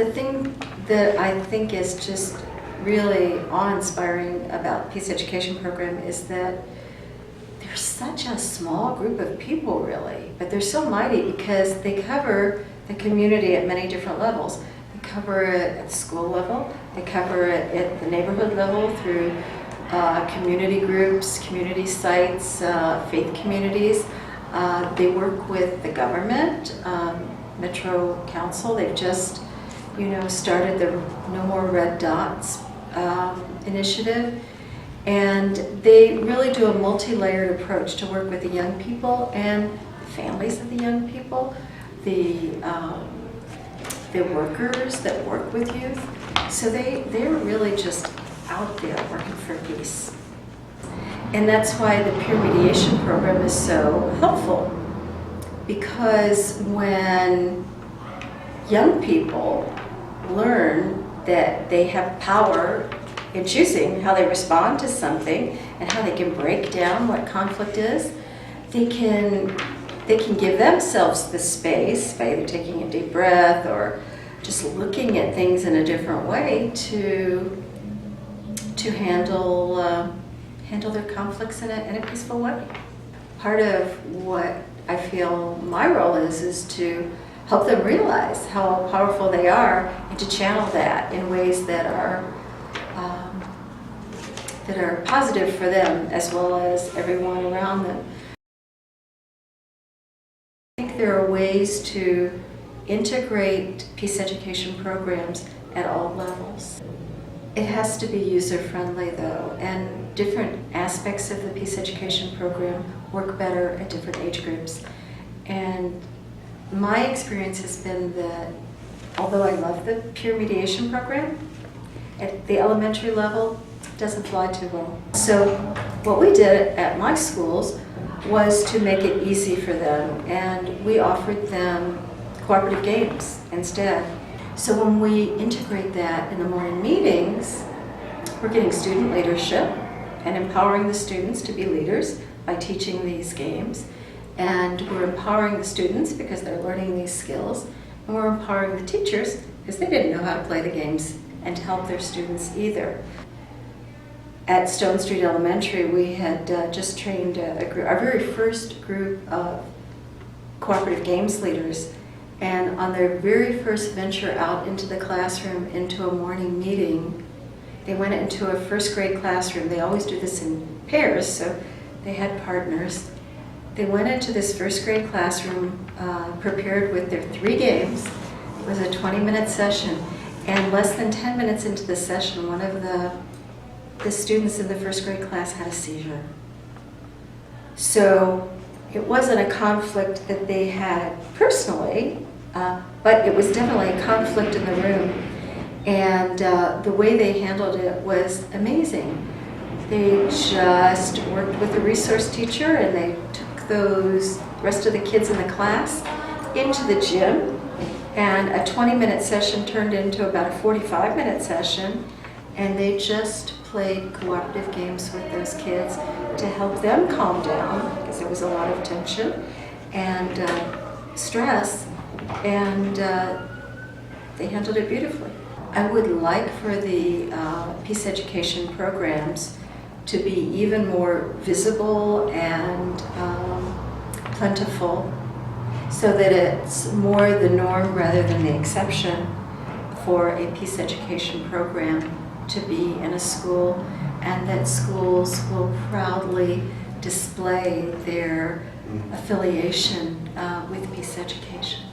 The thing that I think is just really awe-inspiring about Peace Education Program is that they're such a small group of people, really, but they're so mighty because they cover the community at many different levels. They cover it at the school level, they cover it at the neighborhood level through community groups, community sites, faith communities. They work with the government, Metro Council. They've just, started the No More Red Dots initiative. And they really do a multi-layered approach to work with the young people and the families of the young people, the workers that work with youth. So they're really just out there working for peace. And that's why the peer mediation program is so helpful, because when young people learn that they have power in choosing how they respond to something and how they can break down what conflict is, they can give themselves the space by either taking a deep breath or just looking at things in a different way to handle their conflicts in a peaceful way. Part of what I feel my role is to help them realize how powerful they are and to channel that in ways that are positive for them as well as everyone around them. I think there are ways to integrate peace education programs at all levels. It has to be user-friendly, though, and different aspects of the peace education program work better at different age groups. And my experience has been that although I love the peer mediation program, at the elementary level, it doesn't fly too well. So what we did at my schools was to make it easy for them, and we offered them cooperative games instead. So when we integrate that in the morning meetings, we're getting student leadership and empowering the students to be leaders by teaching these games. And we're empowering the students because they're learning these skills. And we're empowering the teachers because they didn't know how to play the games and to help their students either. At Stone Street Elementary, we had just trained our very first group of cooperative games leaders. And on their very first venture out into the classroom, into a morning meeting, they went into a first grade classroom. They always do this in pairs, so they had partners. They went into this first grade classroom prepared with their 3 games. It was a 20-minute session. And less than 10 minutes into the session, one of the students in the first grade class had a seizure. So it wasn't a conflict that they had personally, but it was definitely a conflict in the room. And the way they handled it was amazing. They just worked with a resource teacher and they took those rest of the kids in the class into the gym, and a 20-minute session turned into about a 45-minute session, and they just played cooperative games with those kids to help them calm down because there was a lot of tension and stress, and they handled it beautifully. I would like for the peace education programs to be even more visible and plentiful so that it's more the norm rather than the exception for a peace education program to be in a school, and that schools will proudly display their affiliation with peace education.